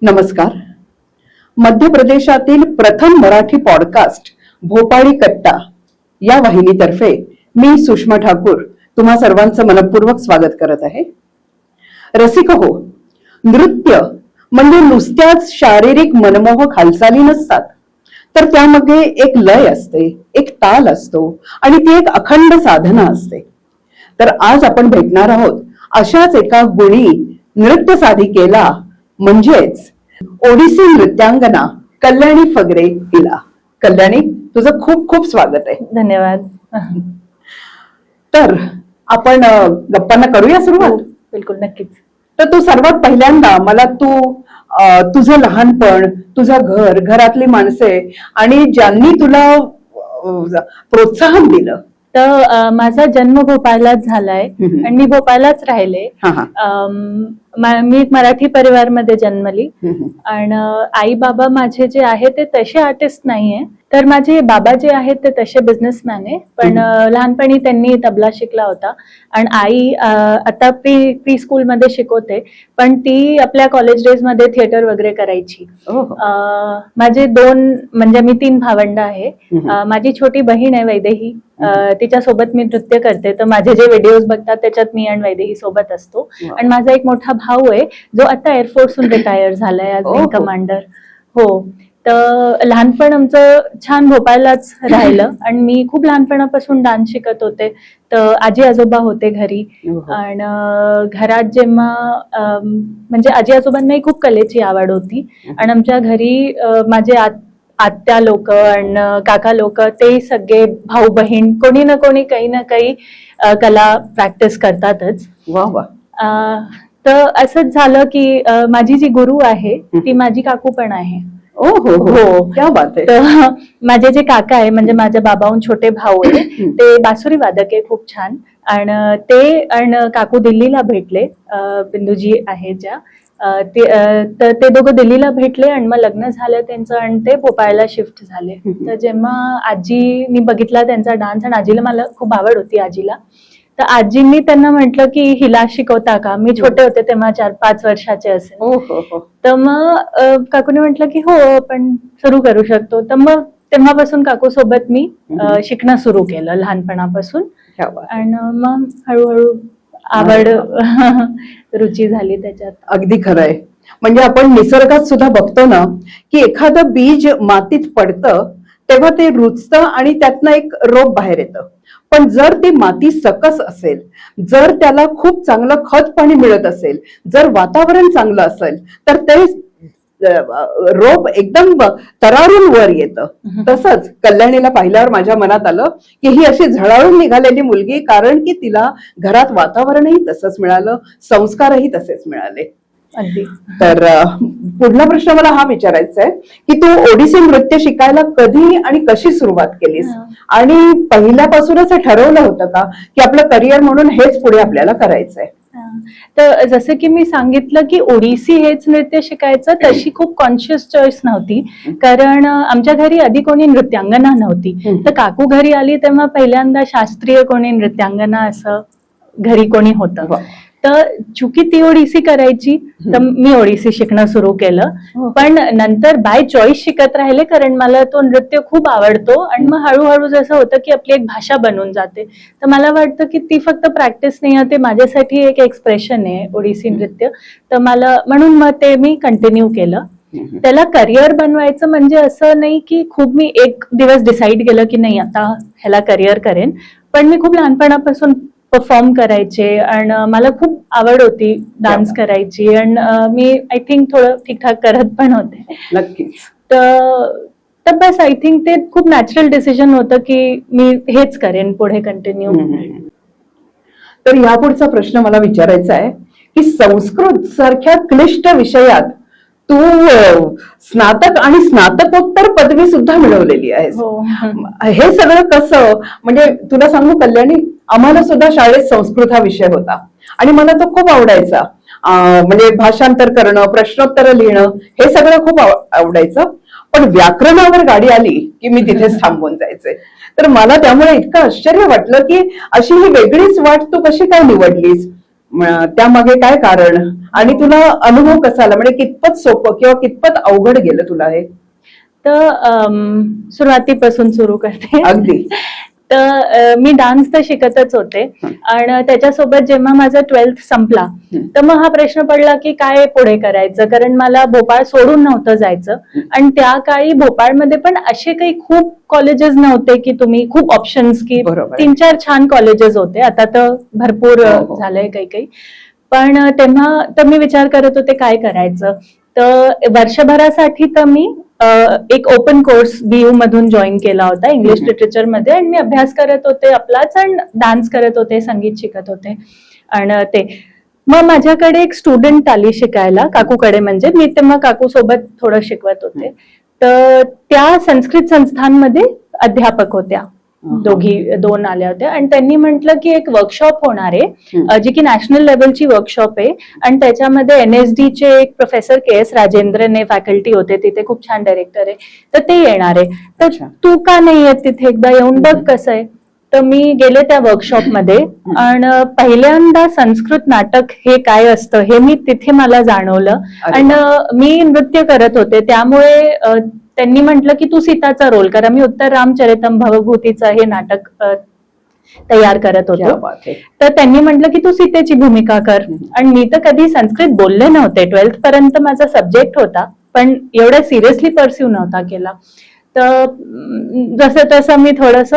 नमस्कार. मध्य प्रदेशातील प्रथम मराठी पॉडकास्ट भोपाळी कट्टा या वाहिनीतर्फे मी सुषमा ठाकूर तुम्हा सर्वांचं मनपूर्वक स्वागत करत आहे. रसिक हो, नृत्य म्हणजे नुसत्याच शारीरिक मनमोहक हालचाली नसतात, तर त्यामध्ये एक लय असते, एक ताल असतो आणि ती एक अखंड साधना असते. तर आज आपण भेटणार आहोत अशाच एका गुणी नृत्य साधिकेला, म्हणजेच ओडिसी नृत्यांगना कल्याणी फगरे हिला. कल्याणी, तुझं खूप खूप स्वागत आहे. धन्यवाद. तर आपण गप्पांना करूया सुरुवात. बिलकुल, नक्कीच. तर तू सर्वात पहिल्यांदा मला तुझं लहानपण, तुझं घर, घरातली माणसे आणि ज्यांनी तुला प्रोत्साहन दिलं. तर माझा जन्म भोपाळलाच झालाय आणि मी भोपाळलाच राहिले. मी एक मराठी परिवारमध्ये जन्मली आणि आई बाबा माझे जे आहे ते तसे आर्टिस्ट नाहीये, तर माझे बाबा जे आहेत ते तसे बिझनेसमॅन आहे. पण लहानपणी त्यांनी तबला शिकला होता आणि आई आता प्री स्कूल मध्ये शिकवते, पण ती आपल्या कॉलेज डेज मध्ये थिएटर वगैरे करायची. माझे म्हणजे मी 3 भावंड आहे. माझी छोटी बहीण आहे वैदेही, तिच्यासोबत मी नृत्य करते. तर माझे जे व्हिडिओज बघतात त्याच्यात मी आणि वैदेही सोबत असतो. आणि माझा एक मोठा भाऊ आहे जो आता एअरफोर्सहून रिटायर झालाय, आज विंग कमांडर. हो, तर लहानपण आमचं छान भोपाळलाच राहिलं आणि मी खूप लहानपणापासून डान्स शिकत होते. तर आजी आजोबा होते घरी आणि घरात जेव्हा म्हणजे आजी आजोबांनाही खूप कलेची आवड होती आणि आमच्या घरी माझे आत्या लोक आणि काका लोक ते सगळे भाऊ बहीण कोणी ना कोणी काही ना काही कला प्रॅक्टिस करतातच. तर असंच झालं की माझी जी गुरु आहे ती माझी काकू पण आहे. हो, क्या बात आहे. तर माझे जे काका आहे, म्हणजे माझ्या बाबाहून छोटे भाऊ आहे, ते बासुरी वादक आहे खूप छान. आणि ते काकू दिल्लीला भेटले, बिंदूजी आहे ज्या, तर ते दोघं दिल्लीला भेटले आणि मग लग्न झालं त्यांचं आणि ते भोपाळला शिफ्ट झाले. तर जेव्हा आजीनी बघितला त्यांचा डान्स, आणि आजीला मला खूप आवड होती आजीला, तर आजींनी त्यांना म्हटलं की हिला शिकवता का. मी छोटे होते तेव्हा, 4-5 वर्षाचे असेल. तर मग काकूने म्हटलं की हो, आपण सुरू करू शकतो. तर मग तेव्हापासून काकू सोबत मी शिकणं सुरू केलं लहानपणापासून. आणि मग हळूहळू आवड रुची झाली त्याच्यात. अगदी खरंय. म्हणजे आपण निसर्गात सुद्धा बघतो ना की एखादं बीज मातीत पडतं तेव्हा ते रुजतं आणि त्यातनं एक रोप बाहेर येतं. पण जर ती माती सकस असेल, जर त्याला खूप चांगलं खत पाणी मिळत असेल, जर वातावरण चांगलं असेल, तर ते रोप एकदम तरारून वर येतं. तसंच कल्याणीला पाहिल्यावर माझ्या मनात आलं की ही अशी झळाळून निघालेली मुलगी, कारण की तिला घरात वातावरणही तसंच मिळालं, संस्कारही तसेच मिळाले. तर पुढला प्रश्न मला हा विचारायचा आहे की तू ओडिसी नृत्य शिकायला कधी आणि कशी सुरुवात केलीस, आणि पहिल्यापासूनच ठरवलं होतं का की आपलं करिअर म्हणून हेच पुढे आपल्याला करायचंय? तर जसं की मी सांगितलं की ओडिसी हेच नृत्य शिकायचं, तशी खूप कॉन्शियस चॉईस नव्हती, कारण आमच्या घरी आधी कोणी नृत्यांगना नव्हती. तर काकू घरी आली तेव्हा पहिल्यांदा शास्त्रीय कोणी नृत्यांगना असं घरी कोणी होतं. तर चुकी ती ओडिसी करायची, तर मी ओडिसी शिकणं सुरू केलं. पण नंतर बाय चॉईस शिकत राहिले, कारण मला तो नृत्य खूप आवडतो. आणि मग हळूहळू जसं होतं की आपली एक भाषा बनून जाते. तर मला वाटतं की ती फक्त प्रॅक्टिस नाही आहे, ते माझ्यासाठी एक एक्सप्रेशन आहे ओडिसी नृत्य. तर म्हणून मग ते मी कंटिन्यू केलं. त्याला करिअर बनवायचं म्हणजे असं नाही की खूप मी एक दिवस डिसाईड केलं की नाही आता ह्याला करिअर करेन. पण मी खूप लहानपणापासून परफॉर्म करायचे आणि मला खूप आवड होती डान्स करायची, आणि मी आय थिंक थोडं ठीकठाक करत पण होते. नक्कीच. तर बस आय थिंक ते खूप नॅचरल डिसिजन होतं की मी हेच करेन पुढे कंटिन्यू. तर यापुढचा प्रश्न मला विचारायचा आहे की संस्कृत सारख्या क्लिष्ट विषयात तू स्नातक आणि स्नातकोत्तर पदवी सुद्धा मिळवलेली आहेस. हे सगळं कसं, म्हणजे तुला सांगू कल्याणी, आम्हाला सुद्धा शाळेत संस्कृत हा विषय होता आणि मला तो खूप आवडायचा. म्हणजे भाषांतर करणं, प्रश्नोत्तर लिहिणं, हे सगळं खूप आवडायचं. पण व्याकरणावर गाडी आली की मी तिथेच थांबून जायचे. तर मला त्यामुळे इतकं आश्चर्य वाटलं की अशी ही वेगळीच वाट तू कशी काय निवडलीस. त्यामागे काय कारण आणि तुला अनुभव कसा आला, म्हणजे कितपत सोपं किंवा कितपत अवघड गेलं तुला हे? तर सुरुवातीपासून सुरू करते. अगदी. तर मी डान्स तर शिकतच होते आणि त्याच्यासोबत जेव्हा माझा 12th संपला तर मग हा प्रश्न पडला की काय पुढे करायचं, कारण मला भोपाळ सोडून नव्हतं जायचं. आणि त्या काळी भोपाळमध्ये पण असे काही खूप कॉलेजेस नव्हते की तुम्ही खूप ऑप्शन्स की 3-4 छान कॉलेजेस होते. आता तर भरपूर झालंय काही काही. पण तेव्हा तर मी विचार करत होते काय करायचं. तर वर्षभरासाठी तर मी एक ओपन कोर्स BU मधून जॉईन केला होता इंग्लिश लिटरेचर मध्ये. आणि मी अभ्यास करत होते आपलाच आणि डान्स करत होते, संगीत शिकत होते. आणि ते मग माझ्याकडे एक स्टुडंट आली शिकायला काकूकडे, म्हणजे मी तेव्हा काकू सोबत थोडं शिकवत होते. तर त्या संस्कृत संस्थांमध्ये अध्यापक होत्या, दोन आल्या होत्या. आणि त्यांनी म्हटलं की एक वर्कशॉप होणार आहे जी की नॅशनल लेवलची वर्कशॉप आहे. आणि त्याच्यामध्ये NSD चे एक प्रोफेसर KS राजेंद्रन हे फॅकल्टी होते तिथे, खूप छान डायरेक्टर आहे, तर ते येणार आहे. तर तू का नाही येत तिथे, एकदा येऊन बघ कसं आहे. तर मी गेले त्या वर्कशॉप मध्ये आणि पहिल्यांदा संस्कृत नाटक हे काय असतं हे मी तिथे मला जाणवलं. आणि मी नृत्य करत होते त्यामुळे त्यांनी म्हटलं की तू सीताचा रोल करा. मी उत्तर रामचरितम भवभूतीचं हे नाटक तयार करत होतो. तर त्यांनी म्हटलं की तू सीतेची भूमिका कर. आणि मी तर कधी संस्कृत बोलले नव्हते, 12th पर्यंत माझा सब्जेक्ट होता पण एवढा सिरियसली परस्यू नव्हता केला. तर जसं तसं मी थोडस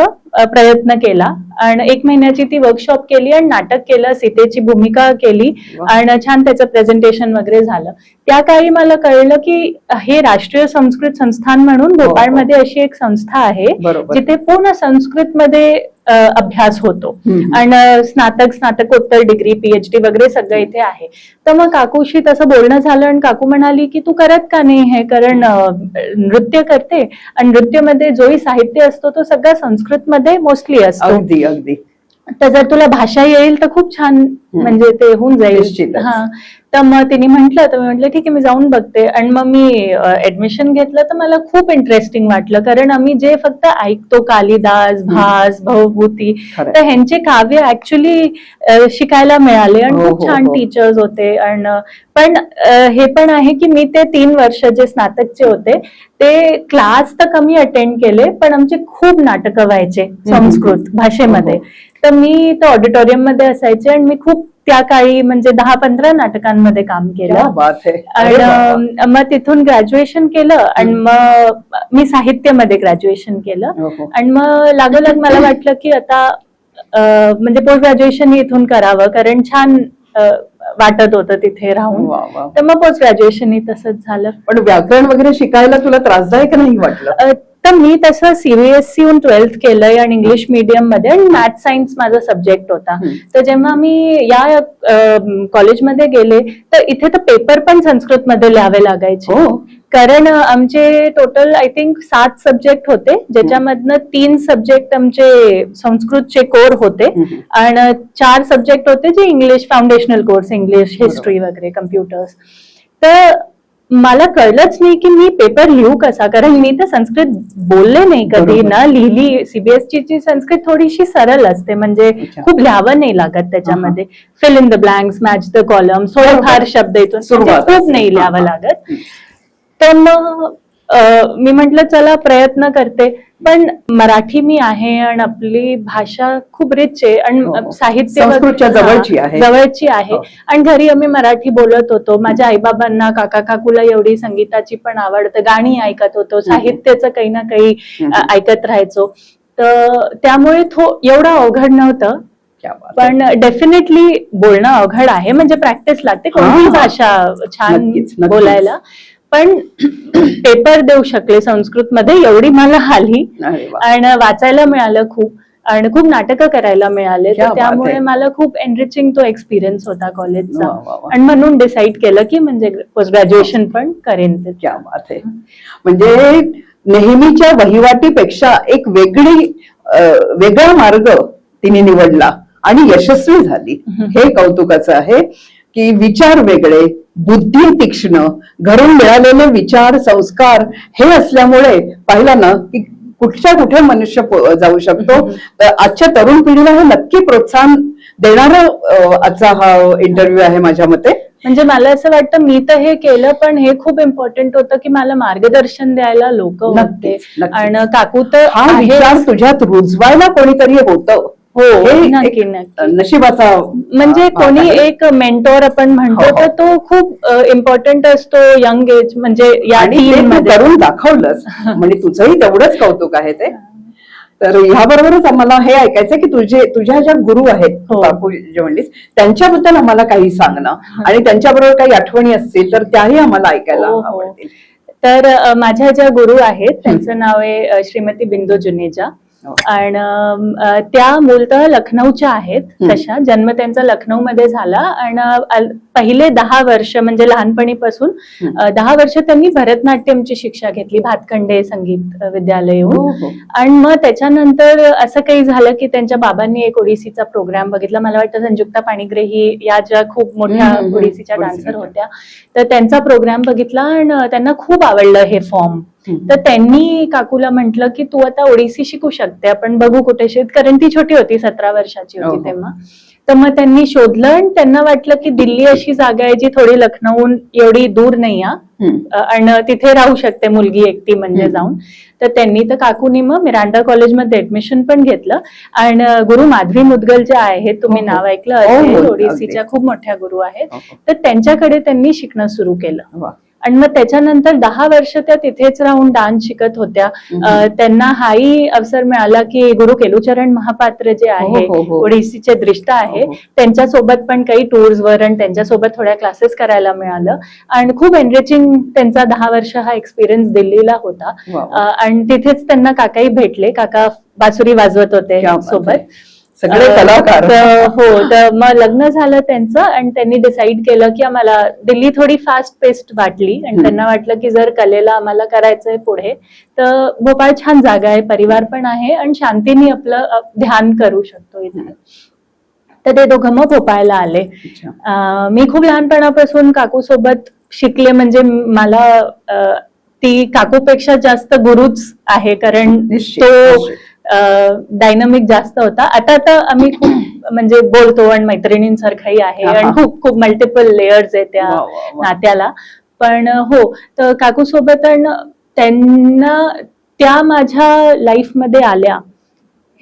प्रयत्न केला आणि 1 महिन्याची ती वर्कशॉप केली आणि नाटक केलं, सीतेची भूमिका केली आणि छान त्याचं प्रेझेंटेशन वगैरे झालं. त्या काळी मला कळलं की हे राष्ट्रीय संस्कृत संस्थान म्हणून भोपाळमध्ये अशी एक संस्था आहे जिथे पूर्ण संस्कृत मध्ये अभ्यास होतो आणि स्नातकोत्तर डिग्री PhD वगैरे सगळं इथे आहे. तर मग काकूशी तसं बोलणं झालं आणि काकू म्हणाली की तू करत का नाही हे, कारण नृत्य करते आणि नृत्यमध्ये जोही साहित्य असतो तो सगळा संस्कृत मध्ये मोस्टली असतो. अगदी अगदी. तर जर तुला भाषा येईल तर खूप छान, म्हणजे ते होऊन जाईल. हा. तर मग तिने म्हटलं, तर मी म्हटलं ठीक आहे मी जाऊन बघते. आणि मग मी ऍडमिशन घेतलं तर मला खूप इंटरेस्टिंग वाटलं, कारण आम्ही जे फक्त ऐकतो कालिदास, भास, भवभूती, तर ह्यांचे काव्य ऍक्च्युली शिकायला मिळाले आणि खूप छान टीचर्स होते. आणि पण हे पण आहे की मी ते 3 वर्ष जे स्नातकचे होते ते क्लास तर कमी अटेंड केले पण आमचे खूप नाटकं व्हायचे संस्कृत भाषेमध्ये. तर मी तर ऑडिटोरियम मध्ये असायचे आणि मी खूप त्या काळी म्हणजे 10-15 नाटकांमध्ये काम केलं. आणि मग तिथून ग्रॅज्युएशन केलं आणि मग मी साहित्यामध्ये ग्रॅज्युएशन केलं. आणि मग लागोलाग मला वाटलं की आता म्हणजे पोस्ट ग्रॅज्युएशन इथून करावं, कारण छान वाटत होतं तिथे राहून. तर मग पोस्ट ग्रॅज्युएशन तसंच झालं. पण व्याकरण वगैरे शिकायला तुला त्रासदायक नाही वाटलं? तर मी तसं CBSE हून 12th केलंय आणि इंग्लिश मीडियम मध्ये, आणि मॅथ सायन्स माझा सब्जेक्ट होता. तर जेव्हा मी या कॉलेजमध्ये गेले तर इथे तर पेपर पण संस्कृत मध्ये लिहावे लागायचे, कारण आमचे टोटल आय थिंक 7 सब्जेक्ट होते, ज्याच्यामधनं 3 सब्जेक्ट आमचे संस्कृतचे कोर होते आणि 4 सब्जेक्ट होते जे English foundational course, English, history वगैरे, कम्प्युटर्स. तर मला कळलंच नाही की मी पेपर लिहू कसा, कारण मी तर संस्कृत बोलले नाही कधी ना लिहिली. CBSE ची संस्कृत थोडीशी सरळ असते, म्हणजे खूप लिहावं नाही लागत त्याच्यामध्ये. Fill in the blanks, match the columns, थोडेफार शब्द इथून, खूप नाही लिहावं लागत. तर मग मी म्हंटल चला प्रयत्न करते. पण मराठी मी आहे आणि आपली भाषा खूप रिच आहे आणि साहित्य जवळची आहे. आणि घरी आम्ही मराठी बोलत होतो. माझ्या आईबाबांना, काका काकूला एवढी संगीताची पण आवडतं, गाणी ऐकत होतो, साहित्याचं काही ना काही ऐकत राहायचो. तर त्यामुळे एवढं अवघड नव्हतं. पण डेफिनेटली बोलणं अवघड आहे, म्हणजे प्रॅक्टिस लागते कोणतीही भाषा छान बोलायला. पण पेपर देऊ शकले संस्कृत मध्ये एवढी मला आली आणि वाचायला मिळालं खूप, आणि खूप नाटकं करायला मिळाले. तर त्यामुळे मला खूप एनरिचिंग तो एक्सपिरियन्स होता कॉलेजचा. आणि म्हणून डिसाईड केलं की म्हणजे पोस्ट ग्रॅज्युएशन पण करेन. क्या बात आहे. म्हणजे नेहमीच्या वहिवाटीपेक्षा एक वेगळा मार्ग तिने निवडला आणि यशस्वी झाली, हे कौतुकाचं आहे. की विचार वेगळे, बुद्धी तीक्ष्ण, घरून मिळालेले विचार, संस्कार हे असल्यामुळे पाहिलं ना की कुठच्या कुठे मनुष्य जाऊ शकतो. तर आजच्या तरुण पिढीला हे नक्की प्रोत्साहन देणारा आजचा हा इंटरव्ह्यू आहे माझ्या मते. म्हणजे मला असं वाटतं मी तर हे केलं, पण हे खूप इम्पॉर्टंट होतं की मला मार्गदर्शन द्यायला लोक होते. आणि काकू तर हा विचार तुझ्यात रुजवायला कोणीतरी होतं. हो, हे नक्की एक नक्की. नशिबाचा म्हणजे कोणी एक मेंटॉर आपण म्हणतो तर तो खूप इम्पॉर्टंट असतो यंग एज, म्हणजे या आणि ते टीम तू मध्ये. करून दाखवलंस म्हणजे तुझंही तेवढंच कौतुक आहे ते. तर ह्याबरोबरच आम्हाला हे ऐकायचं की तुझ्या ज्या गुरु आहेत काकू जे म्हणलीस त्यांच्याबद्दल आम्हाला काही सांग ना, आणि त्यांच्याबरोबर काही आठवणी असतील तर त्याही आम्हाला ऐकायला आवडतील. तर माझ्या ज्या गुरु आहेत त्यांचं नाव आहे श्रीमती बिंदू जुनेजा. आणि त्या मूलतः लखनौच्या आहेत. तशा जन्म त्यांचा लखनौ मध्ये झाला. आणि पहिले 10 वर्ष म्हणजे लहानपणीपासून 10 वर्ष त्यांनी भरतनाट्यमची शिक्षा घेतली भातखंडे संगीत विद्यालयाहून. आणि मग त्याच्यानंतर असं काही झालं की त्यांच्या बाबांनी एक ओडिसीचा प्रोग्राम बघितला. मला वाटतं संयुक्ता पाणिग्रेही या ज्या खूप मोठ्या ओडिसीच्या डान्सर होत्या, तर त्यांचा प्रोग्राम बघितला आणि त्यांना खूप आवडलं हे फॉर्म. तर त्यांनी काकूला म्हटलं की तू आता ओडिसी शिकू शकते, आपण बघू कुठे शिक, कारण ती छोटी होती, 17 वर्षाची होती तेव्हा. तर मग त्यांनी शोधलं आणि त्यांना वाटलं की दिल्ली अशी जागा आहे जी थोडी लखनौहून एवढी दूर नाही आणि तिथे राहू शकते मुलगी एकटी म्हणजे जाऊन. तर त्यांनी तर काकूनी मग मिरांडा कॉलेजमध्ये ऍडमिशन पण घेतलं. आणि गुरु माधवी मुदगल ज्या आहेत, तुम्ही नाव ऐकलं असेल, ओडिसीच्या खूप मोठ्या गुरु आहेत, तर त्यांच्याकडे त्यांनी शिकणं सुरू केलं. आणि मग त्याच्यानंतर 10 वर्ष त्या तिथेच राहून डान्स शिकत होत्या. त्यांना हाही अवसर मिळाला की गुरु केलुचरण महापात्र जे आहे ओडिसीचे दृष्ट आहे, त्यांच्यासोबत पण काही टूर्सवर आणि त्यांच्यासोबत थोड्या क्लासेस करायला मिळालं. आणि खूप एनरिचिंग त्यांचा 10 वर्ष हा एक्सपिरियन्स दिल्लीला होता. आणि तिथेच त्यांना काकाही भेटले, काका बासुरी वाजवत होते सोबत, सगळे कलाकार. हो, तर मग लग्न झालं त्यांचं आणि त्यांनी डिसाईड केलं की आम्हाला दिल्ली थोडी फास्ट पेस्ड वाटली आणि त्यांना वाटलं की जर कलेला आम्हाला करायचंय पुढे तर भोपाळ छान जागा आहे, परिवार पण आहे आणि शांतीने आपलं ध्यान करू शकतो इथे. तर ते दोघं मग भोपाळला आले. मी खूप लहानपणापासून काकू सोबत शिकले, म्हणजे मला ती काकूपेक्षा जास्त गुरुच आहे, कारण तो डायनामिक जास्त होता. आता आम्ही खूप म्हणजे बोलतो आणि मैत्रिणींसारखाही आहे आणि खूप खूप मल्टिपल लेयर्स आहे त्या नात्याला. पण हो, तर काकू सोबत त्यांना त्या माझ्या लाईफ मध्ये आल्या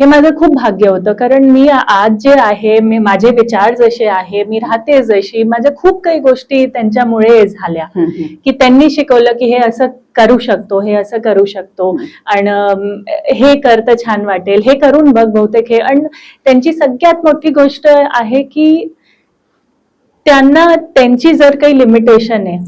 हे माझं खूप भाग्य होतं. कारण मी आज जे आहे, माझे विचार जसे आहे, मी राहते जशी, माझ्या खूप काही गोष्टी त्यांच्यामुळे झाल्या की त्यांनी शिकवलं की हे असं करू शकतो, हे असं करू शकतो आणि हे करतं छान वाटेल, हे करून बघ बहुतेक हे. आणि त्यांची सगळ्यात मोठी गोष्ट आहे की त्यांना त्यांची जर काही लिमिटेशन आहे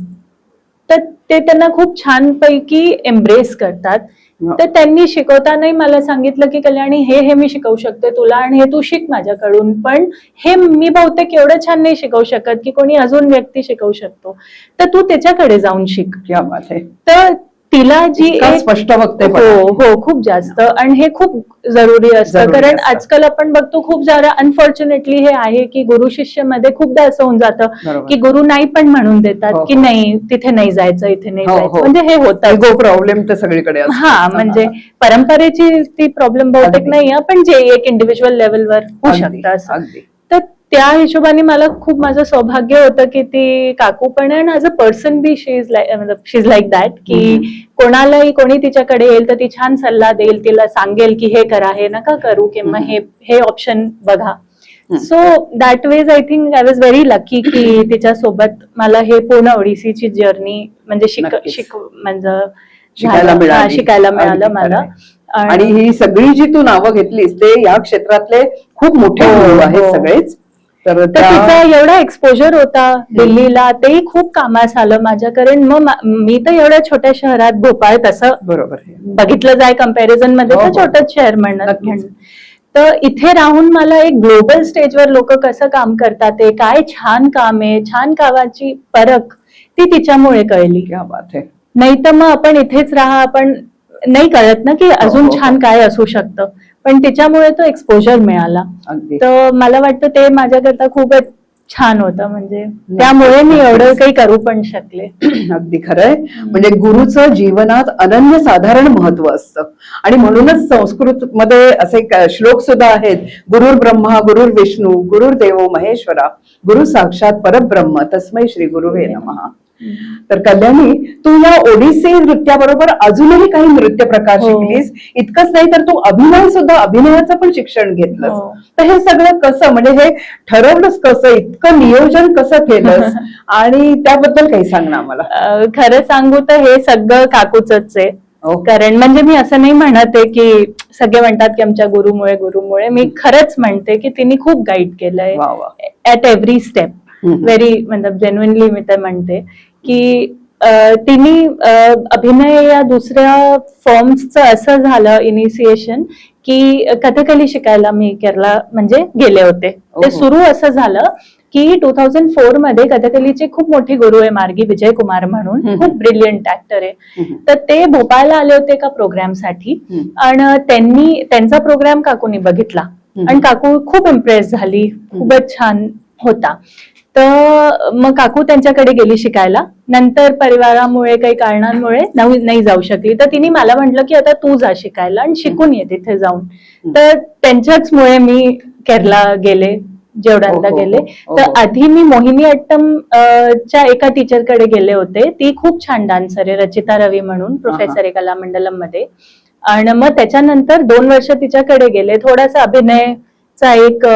तर ते त्यांना खूप छानपैकी एम्ब्रेस करतात. तर त्यांनी शिकवतानाही मला सांगितलं की कल्याणी हे मी शिकवू शकते तुला आणि हे तू शिक माझ्याकडून, पण हे मी बहुतेक एवढं छान नाही शिकवू शकत की कोणी अजून व्यक्ती शिकवू शकतो, तर तू त्याच्याकडे जाऊन शिक. तर तिला जी स्पष्ट बघते. हो, खूप जास्त. आणि हे खूप जरुरी असतं, कारण आजकाल आपण बघतो खूप जरा अनफॉर्च्युनेटली हे आहे की गुरु शिष्य मध्ये खूपदा असं होऊन जातं की गुरु नाही पण म्हणून देतात की नाही तिथे नाही जायचं, इथे नाही जायचं, म्हणजे हे होतं प्रॉब्लेम तर सगळीकडे. हा, म्हणजे परंपरेची ती प्रॉब्लेम बहुतेक नाही, पण जे एक इंडिव्हिज्युअल लेवलवर होऊ शकतं असं. तर त्या हिशोबाने मला खूप माझं सौभाग्य होतं की ती काकू पण आहे, as a person be she is like that, की कोणालाही कोणी तिच्याकडे येईल तर ती छान सल्ला देईल, तिला सांगेल की हे करा, हे नका करू, किंवा हे ऑप्शन बघा. So that way I think I was very lucky की तिच्यासोबत मला हे पूर्ण ओडिसीची जर्नी म्हणजे शिकायला मिळालं मला. आणि ही सगळी जी तू नावं घेतलीस ते या क्षेत्रातले खूप मोठे गुरु आहेत सगळेच. तर तिचा एवढा एक्सपोजर होता दिल्लीला, तेही खूप कामास आलं माझ्या. कारण मग मी तर एवढ्या छोट्या शहरात, भोपाळ तसं बरोबर बघितलं जाय कम्पॅरिझन मध्ये तर छोटंच शहर म्हणणं, तर इथे राहून मला एक ग्लोबल स्टेजवर लोक कसं काम करतात, ते काय छान काम आहे, छान कामाची परख ती तिच्यामुळे कळली. नाही तर मग आपण इथेच राहा, आपण नाही कळत ना की अजून छान काय असू शकतं, पण त्याच्यामुळे तो एक्सपोजर मिळाला. तर मला वाटतं ते माझ्याकरता खूपच छान होतं. म्हणजे त्यामुळे मी एवढं काही करू पण शकले. अगदी खरंय. म्हणजे गुरुचं जीवनात अनन्य साधारण महत्व असतं आणि म्हणूनच संस्कृत मध्ये असे श्लोक सुद्धा आहेत, गुरुर् ब्रह्मा गुरुर् विष्णू गुरुर्देवो महेश्वरा गुरु साक्षात परब्रह्म तस्मै श्री गुरुवे नमः. तर कल्याणी, तू या ओडिसी नृत्याबरोबर अजूनही काही नृत्य प्रकार शिकलीस. इतकंच नाही तर तू अभिनयाचं पण शिक्षण घेतलंस. तर हे सगळं कसं, म्हणजे हे ठरवलंस कसं, इतकं नियोजन कसं केलंस आणि त्याबद्दल काही सांग ना आम्हाला. खरं सांगू तर हे सगळं काकूच आहे. कारण म्हणजे मी असं नाही म्हणत आहे की सगळे म्हणतात की आमच्या गुरुमुळे मी खरंच म्हणते की तिने खूप गाईड केलंय ऍट एव्हरी स्टेप. व्हेरी म्हणजे जेन्युइनली मी तर म्हणते की तिने अभिनय या दुसऱ्या फॉर्म्सचं असं झालं इनिशिएशन की कथकली शिकायला मी केरला म्हणजे गेले होते. ते सुरू असं झालं की 2004 मध्ये कथकलीचे खूप मोठे गुरु आहे मार्गी विजय कुमार म्हणून, खूप ब्रिलियंट ऍक्टर आहे. तर ते भोपाळला आले होते एका प्रोग्रामसाठी आणि त्यांचा प्रोग्राम काकूनी बघितला आणि काकू खूप इम्प्रेस झाली, खूपच छान होता. तर मग काकू त्यांच्याकडे गेली शिकायला. नंतर परिवारामुळे काही कारणांमुळे नाही जाऊ शकली. तर तिने मला म्हटलं की आता तू जा शिकायला आणि शिकून ये तिथे जाऊन. तर त्यांच्याच मुळे मी केरला गेले, जेवढ्यांदा गेले. तर आधी मी मोहिनी अट्टम च्या एका टीचरकडे गेले होते. ती खूप छान डान्सर आहे, रचिता रवी म्हणून, प्रोफेसर आहे कलामंडलम मध्ये. आणि मग त्याच्यानंतर 2 वर्ष तिच्याकडे गेले, थोडासा अभिनयचा एक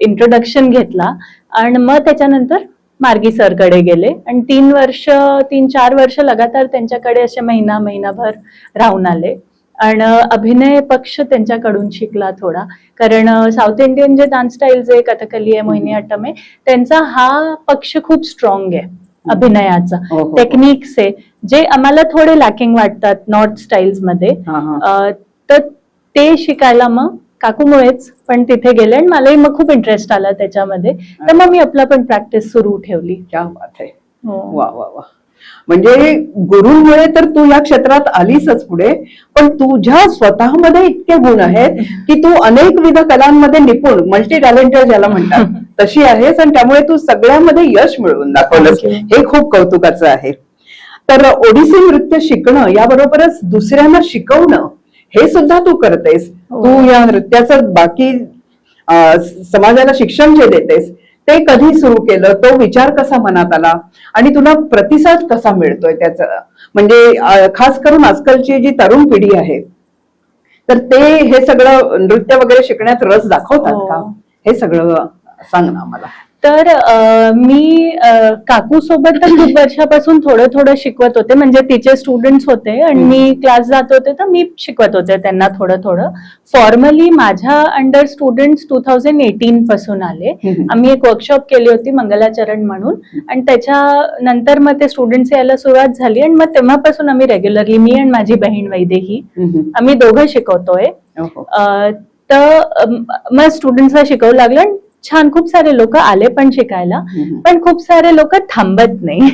इंट्रोडक्शन घेतला आणि मग त्याच्यानंतर मार्गी सरकडे गेले आणि 3-4 वर्ष लगातार त्यांच्याकडे असे महिनाभर राहून आले आणि अभिनय पक्ष त्यांच्याकडून शिकला थोडा. कारण साऊथ इंडियन जे डान्स स्टाईल्स आहे, कथकली आहे, मोहिनी अट्टम आहे, त्यांचा हा पक्ष खूप स्ट्रॉंग आहे अभिनयाचा. टेक्निक्स आहे जे आम्हाला थोडे लॅकिंग वाटतात नॉर्थ स्टाईल्स मध्ये. तर ते शिकायला मग काकूमुळेच पण तिथे गेले आणि मलाही मग खूप इंटरेस्ट आला त्याच्यामध्ये. तर मग मी आपला पण प्रॅक्टिस सुरू ठेवली. क्या बात आहे. वा वा वा. म्हणजे गुरुमुळे तर तू या क्षेत्रात आलीसच पुढे, पण तुझ्या स्वतःमध्ये इतके गुण आहेत की तू अनेकविध कलांमध्ये निपुण, मल्टी टॅलेंटेड ज्याला म्हणतात तशी आहेस आणि त्यामुळे तू सगळ्यामध्ये यश मिळवून दाखवलंस. हे खूप कौतुकाचं आहे. तर ओडिसी नृत्य शिकणं याबरोबरच दुसऱ्यांना शिकवणं हे सुद्धा तू करतेस. तू या नृत्याचं बाकी समाजाला शिक्षण जे देतेस ते कधी सुरू केलं, तो विचार कसा मनात आला आणि तुला प्रतिसाद कसा मिळतोय त्याचा, म्हणजे खास करून आजकालची जी तरुण पिढी आहे तर ते हे सगळं नृत्य वगैरे शिकण्यात रस दाखवतात का? हे सगळं सांग ना मला. तर मी काकू सोबत तर खूप वर्षापासून थोडं शिकवत होते. म्हणजे तिचे स्टुडंट्स होते आणि मी क्लास जात होते तर मी शिकवत होते त्यांना थोडं. फॉर्मली माझ्या अंडर स्टुडंट्स 2018 पासून आले. आम्ही एक वर्कशॉप केली होती मंगलाचरण म्हणून आणि त्याच्यानंतर मग ते स्टुडंट्स यायला सुरुवात झाली आणि मग तेव्हापासून आम्ही रेग्युलरली, मी आणि माझी बहीण वैदेही, आम्ही दोघं शिकवतोय. तर मग स्टुडंट्सला शिकवू लागलं. छान, खूप सारे लोक आले पण शिकायला, पण खूप सारे लोक थांबत नाही.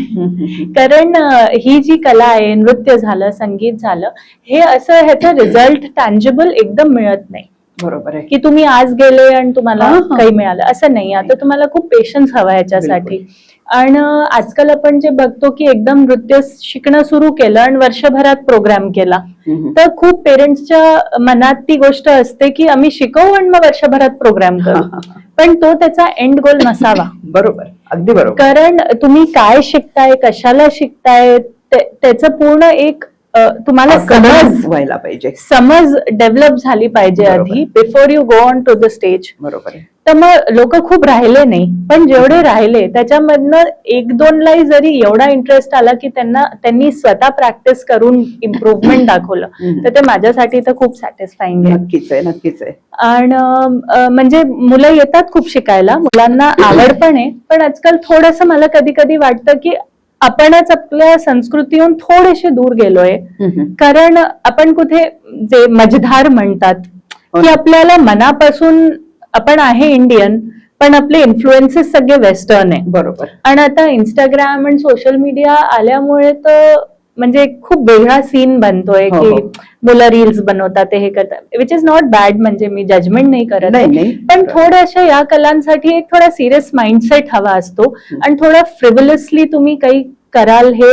कारण ही जी कला आहे, नृत्य झालं, संगीत झालं, हे असं ह्याचं रिझल्ट टँजिबल एकदम मिळत नाही. बरोबर आहे की तुम्ही आज गेले आणि तुम्हाला काही मिळालं असं नाही. आता तुम्हाला खूप पेशन्स हवा याच्यासाठी. आणि आजकाल आपण जे बघतो की एकदम नृत्य शिकणं सुरू केलं आणि वर्षभरात प्रोग्राम केला, तर खूप पेरेंट्सच्या मनात ती गोष्ट असते की आम्ही शिकवू आणि मग वर्षभरात प्रोग्राम करू, पण तो त्याचा एंड गोल नसावा. बरोबर, अगदी बरोबर. कारण तुम्ही काय शिकताय, कशाला शिकताय, त्याचं पूर्ण एक तुम्हाला समज व्हायला पाहिजे, समज डेव्हलप झाली पाहिजे आधी, before you go on to the stage. बरोबर. तर मग लोक खूप राहिले नाही, पण जेवढे राहिले त्याच्यामधनं 1-2 ला जरी एवढा इंटरेस्ट आला की त्यांनी स्वतः प्रॅक्टिस करून इम्प्रुव्हमेंट दाखवलं, तर ते माझ्यासाठी तर खूप सॅटिस्फाईंग आहे. नक्कीच आहे, नक्कीच आहे. आणि म्हणजे मुलं येतात खूप शिकायला, मुलांना आवड पण आहे, पण आजकाल थोडंसं मला कधी कधी वाटतं की आपणच आपल्या संस्कृतीहून थोडेसे दूर गेलोय. कारण आपण कुठे जे मझधार म्हणतात की आपल्याला मनापासून आपण आहे इंडियन, पण आपले इन्फ्लुएन्सेस सगळे वेस्टर्न आहे. बरोबर. आणि आता इंस्टाग्राम आणि सोशल मीडिया आल्यामुळे तर म्हणजे खूप वेगळा सीन बनतोय हो, की हो. मुलं रील्स बनवतात हे करतात, विच इज नॉट बॅड, म्हणजे मी जजमेंट नाही करत नाही, आहे. नाही. पण थोड्याशा या कलांसाठी एक थोडा सिरियस माइंडसेट हवा असतो आणि थोडा फ्रिव्हलसली तुम्ही काही कराल हे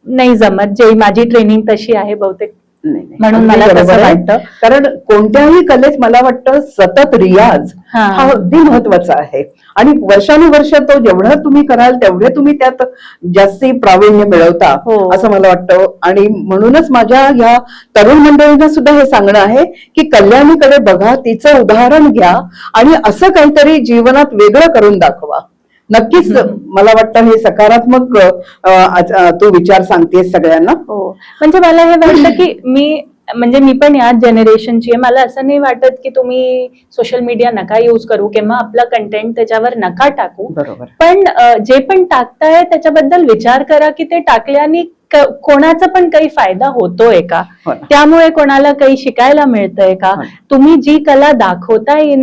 नाही जमत, जे माझी ट्रेनिंग तशी आहे बहुतेक, नाही, नाही. म्हणून अगदी मला बरोबर तसं आहे. वाटतं. कारण कोणत्याही कलेत मला वाटतं सतत रियाज हा. हा अगदी महत्वाचा आहे आणि वर्षानुवर्ष तो जेवढं तुम्ही कराल तेवढे तुम्ही त्यात जास्ती प्रावीण्य मिळवता हो. असं मला वाटतं. आणि म्हणूनच माझ्या या तरुण मंडळींना सुद्धा हे सांगणं आहे की कल्याणीकडे बघा, तिचं उदाहरण घ्या आणि असं काहीतरी जीवनात वेगळं करून दाखवा. नक्कीच मला वाटतं हे सकारात्मक तू विचार सांगतेस सगळ्यांना. हो, म्हणजे मला हे वाटतं की मी पण याच जनरेशनची आहे. मला असं नाही वाटत की तुम्ही सोशल मीडिया नका यूज करू किंवा आपला कंटेंट त्याच्यावर नका टाकू. बरोबर. पण जे पण टाकताय त्याच्याबद्दल विचार करा की ते टाकल्याने कोणाचा पण काही फायदा होतोय का, हो ना. त्यामुळे कोणाला काही शिकायला मिळतंय का, हो. तुम्ही जी कला दाखवताय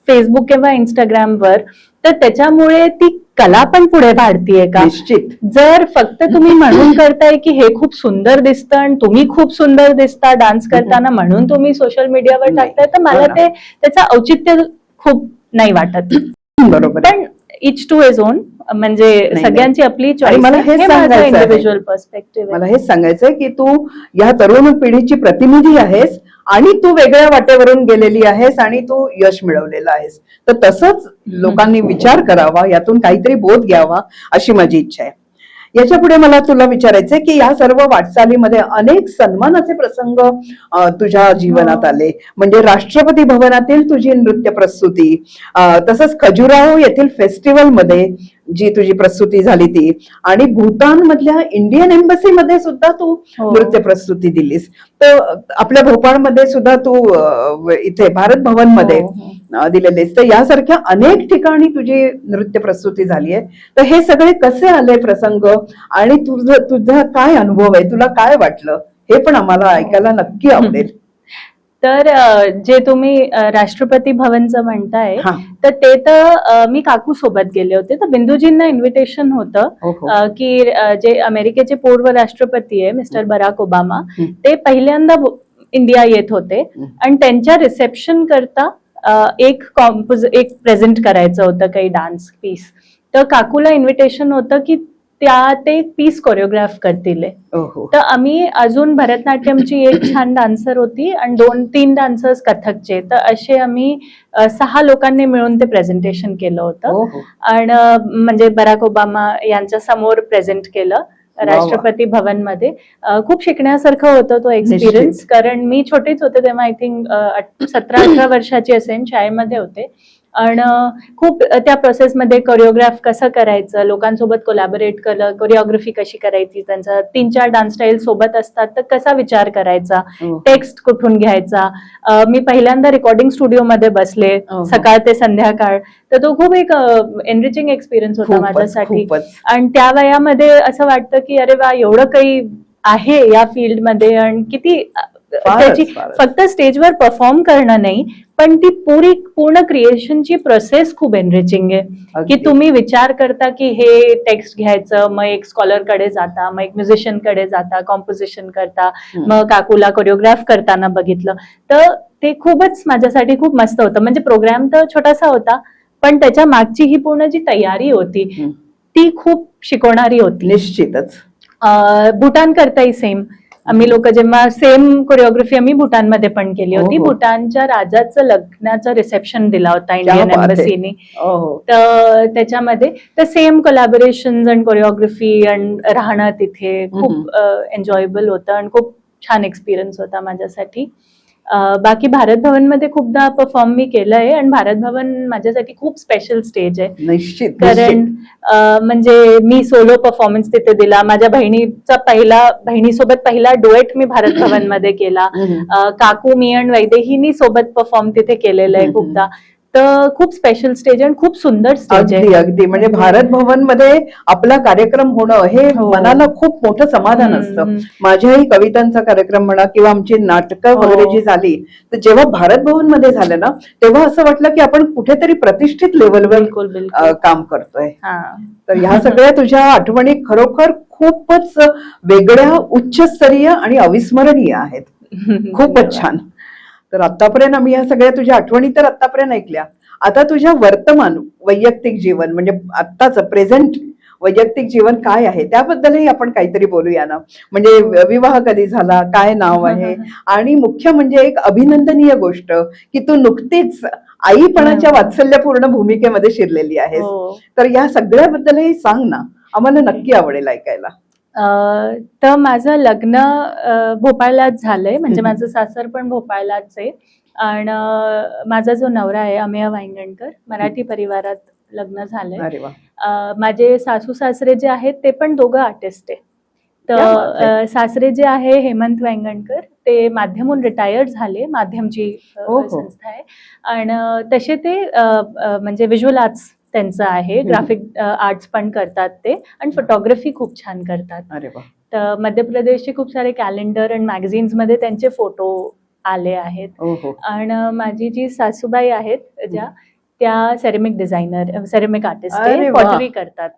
फेसबुक किंवा इंस्टाग्रामवर, तर त्याच्यामुळे ती कला पण पुढे वाढतीये का. निश्चित. जर फक्त तुम्ही म्हणून करताय की हे खूप सुंदर दिसतं आणि तुम्ही खूप सुंदर दिसता डान्स करताना म्हणून तुम्ही सोशल मीडियावर नाही. टाकताय, तर मला हो ना. त्याचं औचित्य खूप नाही वाटत. बरोबर. पण इच टू इज ओन, म्हणजे नाही. सगळ्यांची आपली आणि चॉईस मला आहे, हेच हे माझं सांगायचं आहे. इंडिव्हिज्युअल पर्स्पेक्टिव्ह मला आहे. हेच सांगायचंय की तू या तरुण पिढीची प्रतिनिधी आहेस आणि तू वेगळ्या वाटेवरून गेलेली आहेस आणि तू यश मिळवलेलं आहेस. तर तसंच लोकांनी विचार करावा, यातून काहीतरी बोध घ्यावा अशी माझी इच्छा आहे. याच्या पुढे मला तुला विचारायचंय की या सर्व वाटचालीमध्ये अनेक सन्मानाचे प्रसंग तुझ्या जीवनात आले. म्हणजे राष्ट्रपती भवनातील तुझी नृत्य प्रस्तुती, तसंच खजुराहो येथील फेस्टिवल मध्ये जी तुझी प्रस्तुती झाली ती, आणि भूतान मधल्या इंडियन एम्बसी मध्ये सुद्धा तू हो. नृत्य प्रस्तुती दिलीस. तर आपल्या भोपाळमध्ये सुद्धा तू इथे भारत भवन मध्ये हो. दिलेलीस. तर यासारख्या अनेक ठिकाणी तुझी नृत्य प्रस्तुती झाली आहे. तर हे सगळे कसे आले प्रसंग आणि तुझा काय अनुभव आहे, तुला काय वाटलं, हे पण आम्हाला ऐकायला नक्की आवडेल. तर जे तुम्ही राष्ट्रपती भवनचं म्हणताय, हा. तर ते तर मी काकू सोबत गेले होते. तर बिंदूजींना इन्व्हिटेशन होतं हो, हो. की जे अमेरिकेचे पूर्व राष्ट्रपती आहे मिस्टर बराक ओबामा, हम्म. ते पहिल्यांदा इंडिया येत होते आणि त्यांच्या रिसेप्शन करता एक प्रेझेंट करायचं होतं काही डान्स पीस. तर काकूला इन्व्हिटेशन होतं की ते एक पीस कोरिओग्राफ करतील. ओहो. तर आम्ही अजून भरतनाट्यमची एक छान डान्सर होती आणि 2-3 डान्सर्स कथकचे, तर असे आम्ही 6 लोकांनी मिळून ते प्रेझेंटेशन केलं होतं. ओहो. आणि म्हणजे बराक ओबामा यांच्या समोर प्रेझेंट केलं राष्ट्रपती भवन मध्ये. खूप शिकण्यासारखं होतं तो एक्सपिरियन्स, कारण मी छोटीच होते तेव्हा, आय थिंक 17-18 वर्षाची असेल, शाळेमध्ये होते. आणि खूप त्या प्रोसेसमध्ये कोरिओग्राफ कसं करायचं, लोकांसोबत कोलॅबोरेट केलं, कोरिओग्राफी कशी करायची, त्यांचा 3-4 डान्स स्टाईल सोबत असतात तर कसा विचार करायचा, टेक्स्ट कुठून घ्यायचा. मी पहिल्यांदा रेकॉर्डिंग स्टुडिओमध्ये बसले सकाळ ते संध्याकाळ, तर तो खूप एक एनरिचिंग एक्सपिरियन्स होता माझ्यासाठी. आणि त्या वयामध्ये असं वाटतं की अरे वा, एवढं काही आहे या फील्डमध्ये आणि किती त्याची फक्त स्टेजवर परफॉर्म करणं नाही, पण ती पूर्ण क्रिएशनची प्रोसेस खूप एनरिचिंग आहे. की तुम्ही विचार करता की हे टेक्स्ट घ्यायचं, मग एक स्कॉलर कडे जाता, मग एक म्युझिशियन कडे जाता, कॉम्पोजिशन करता, मग काकूला कोरिओग्राफ करताना बघितलं. तर ते खूपच माझ्यासाठी खूप मस्त होतं. म्हणजे प्रोग्राम तर छोटासा होता, पण त्याच्या मागची ही पूर्ण जी तयारी होती ती खूप शिकवणारी होती. निश्चितच. भूटान करताही सेम. आम्ही लोक जेव्हा सेम कोरिओग्राफी आम्ही भूटानमध्ये पण केली होती. भूटानच्या राजाचं लग्नाचं रिसेप्शन दिला होता इंडियन एम्बसीने. तर त्याच्यामध्ये तर सेम कोलॅबोरेशन आणि कोरिओग्राफी आणि राहणं तिथे खूप एन्जॉयबल होतं आणि खूप छान एक्सपिरियन्स होता माझ्यासाठी. बाकी भारत भवन मध्ये खूपदा परफॉर्म मी केलंय आणि भारत भवन माझ्यासाठी खूप स्पेशल स्टेज आहे. निश्चित. कारण म्हणजे मी सोलो परफॉर्मन्स तिथे दिला. माझ्या बहिणीसोबत पहिला डुएट मी भारत भवन मध्ये केला. काकू, मी आणि वैदेहीनी सोबत परफॉर्म तिथे केलेलं आहे खूपदा. तर खूप स्पेशल स्टेज आणि खूप सुंदर स्टेज आहे. अगदी म्हणजे भारत भवन मध्ये आपला कार्यक्रम होणं हे मनाला खूप मोठं समाधान असतं. माझ्याही कवितांचा कार्यक्रम म्हणा किंवा आमची नाटकं वगैरे जी झाली, तर जेव्हा भारत भवन मध्ये झालं ना, तेव्हा असं वाटलं की आपण कुठेतरी प्रतिष्ठित लेवलवर काम करतोय. तर ह्या सगळ्या तुझ्या आठवणी खरोखर खूपच वेगळ्या, उच्चस्तरीय आणि अविस्मरणीय आहेत. खूपच छान. तर आतापर्यंत आम्ही या सगळ्या तुझ्या आठवणी तर आतापर्यंत ऐकल्या. आता तुझ्या वर्तमान वैयक्तिक जीवन म्हणजे आत्ताच प्रेझेंट वैयक्तिक जीवन काय आहे त्याबद्दलही आपण काहीतरी बोलूया ना. म्हणजे विवाह कधी झाला, काय नाव आहे, आणि मुख्य म्हणजे एक अभिनंदनीय गोष्ट की तू नुकतीच आईपणाच्या वात्सल्यपूर्ण भूमिकेमध्ये शिरलेली आहेस. हो. तर या सगळ्याबद्दलही सांग ना, आम्हाला नक्की आवडेल ऐकायला. तर माझं लग्न भोपाळलाच झालंय, म्हणजे माझं सासर पण भोपाळलाच आहे. आणि माझा जो नवरा आहे अमेय वांगणकर, मराठी परिवारात लग्न झालंय. अरे वा. माझे सासू सासरे जे आहेत ते पण दोघं आर्टिस्ट आहे. क्या बात तर सासरे जे आहे हेमंत वांगणकर, ते माध्यमहून रिटायर्ड झाले. माध्यमची हो. संस्था आहे. आणि तसे ते म्हणजे व्हिज्युअल आर्ट्स त्यांचं आहे, ग्राफिक आर्ट्स पण करतात ते, आणि फोटोग्राफी खूप छान करतात. अरे वा. तर मध्य प्रदेशचे खूप सारे कॅलेंडर आणि मॅगझिन्स मध्ये त्यांचे फोटो आले आहेत. ओहो. आणि माझी जी सासूबाई आहेत ज्या, त्या सेरेमिक डिझायनर, सेरेमिक आर्टिस्ट अरे आहे, वा. पॉटरी करतात.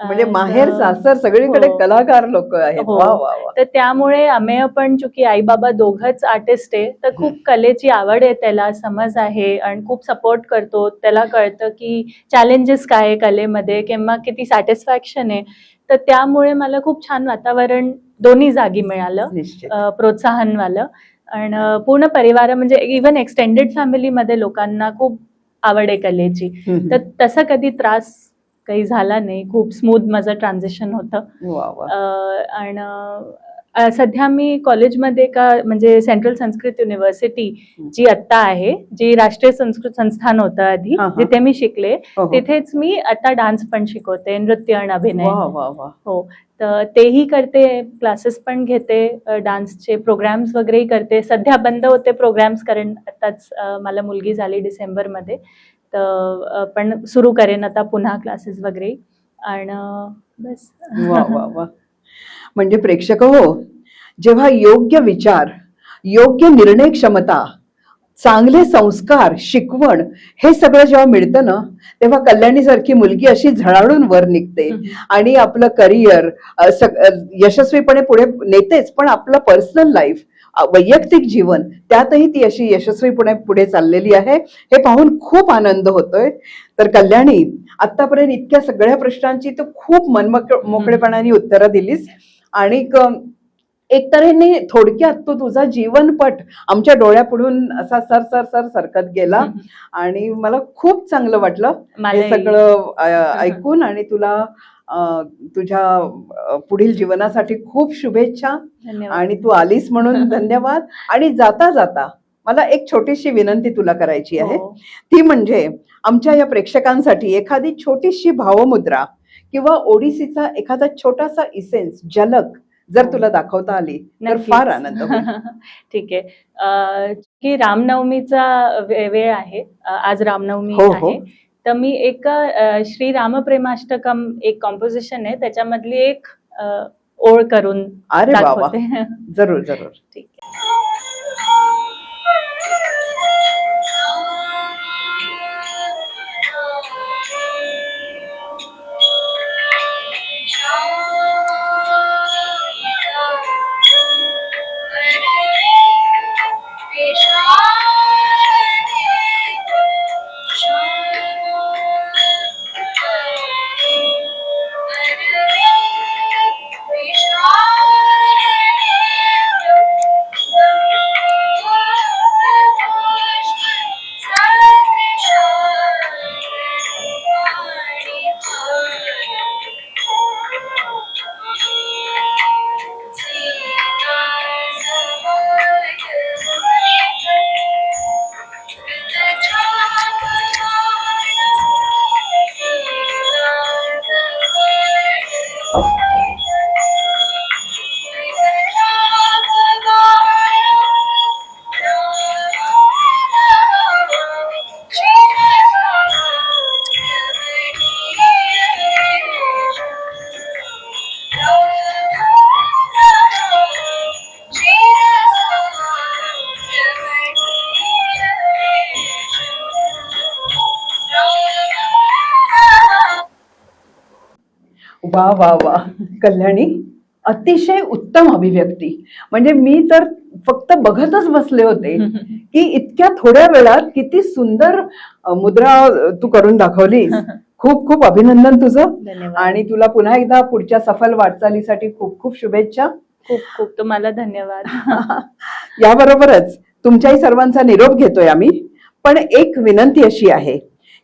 म्हणजे माहेर सासर सगळीकडे हो. कलाकार लोक आहेत. हो. वा वा वा. तर त्यामुळे अमेय पण, चूंकि आई बाबा दोघंच आर्टिस्ट आहे, तर खूप कलेची आवड आहे, त्याला समज आहे आणि खूप सपोर्ट करतो. त्याला कळतं की चॅलेंजेस काय आहे कलेमध्ये किंवा किती सॅटिस्फॅक्शन आहे. तर त्यामुळे मला खूप छान वातावरण दोन्ही जागी मिळालं, निश्चित. प्रोत्साहनवालं. आणि पूर्ण परिवार म्हणजे इव्हन एक्सटेंडेड फॅमिलीमध्ये लोकांना खूप आवड आहे कलेची. तर तसा कधी त्रास काही झाला नाही. खूप स्मूथ माझं ट्रान्झिशन होतं. वा वा. आणि सध्या मी कॉलेजमध्ये म्हणजे सेंट्रल संस्कृत युनिव्हर्सिटी जी आत्ता आहे, जी राष्ट्रीय संस्कृत संस्थान होतं आधी, जिथे मी शिकले, तिथेच मी आता डान्स पण शिकवते, नृत्य आणि अभिनय. वा वा वा. हो. तर तेही करते, क्लासेस पण घेते, डान्सचे प्रोग्राम्स वगैरेही करते. सध्या बंद होते प्रोग्राम्स, कारण आताच मला मुलगी झाली डिसेंबरमध्ये. तर पण सुरू करेन आता पुन्हा क्लासेस वगैरे. आणि बस. वा वा वा. म्हणजे प्रेक्षक हो, जेव्हा योग्य विचार, योग्य निर्णय क्षमता, चांगले संस्कार, शिकवण हे सगळं जेव्हा मिळतं ना, तेव्हा कल्याणीसारखी मुलगी अशी झळाळून वर निघते आणि आपलं करिअर यशस्वीपणे पुढे नेतेच, पण आपलं पर्सनल लाईफ, वैयक्तिक जीवन, त्यातही ती अशी यशस्वीपणे पुढे चाललेली आहे. हे पाहून खूप आनंद होतोय. तर कल्याणी, आतापर्यंत इतक्या सगळ्या प्रश्नांची तू खूप मोकळेपणाने उत्तरं दिलीस. आणि एक तऱ्हेने थोडक्यात तो तुझा जीवनपट आमच्या डोळ्यापुढून असा सर सर सर सरकत गेला. आणि मला खूप चांगलं वाटलं हे सगळं ऐकून. आणि तुला तुझ्या पुढील जीवनासाठी खूप शुभेच्छा. आणि तू आलीस म्हणून धन्यवाद. आणि जाता जाता मला एक छोटीशी विनंती तुला करायची आहे. ती म्हणजे आमच्या या प्रेक्षकांसाठी एखादी छोटीशी भावमुद्रा किंवा ओडिसीचा एखादा छोटासा इसेन्स, झलक जर तुला दाखवता आली तर फार आनंद होईल. ठीक आहे. की रामनवमीचा वेळ आहे, आज रामनवमी आहे. तर मी एक श्री रामप्रेमाष्टकम एक कॉम्पोजिशन आहे, त्याच्यामधली एक ओळ करून दाखवते. जरूर जरूर. ठीक आहे. वा वा वा कल्याणी, अतिशय उत्तम अभिव्यक्ती. म्हणजे मी तर फक्त बघतच बसले होते की इतक्या थोड्या वेळात किती सुंदर मुद्रा तू करून दाखवलीस. खूप खूप अभिनंदन तुझं. धन्यवाद. आणि तुला पुन्हा एकदा पुढच्या सफल वाटचालीसाठी खूप खूप शुभेच्छा. खूप खूप तुम्हाला धन्यवाद. याबरोबरच तुमच्याही सर्वांचा निरोप घेतोय आम्ही. पण एक विनंती अशी आहे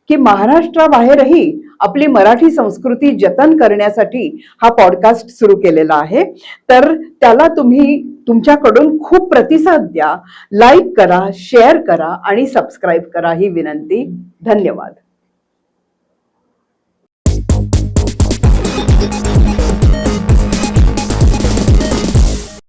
की महाराष्ट्राबाहेरही आपली मराठी संस्कृती जतन करण्यासाठी हा पॉडकास्ट सुरू केलेला आहे. तर त्याला तुम्ही तुमच्याकडून खूप प्रतिसाद द्या, लाईक करा, शेअर करा आणि सबस्क्राईब करा ही विनंती. धन्यवाद.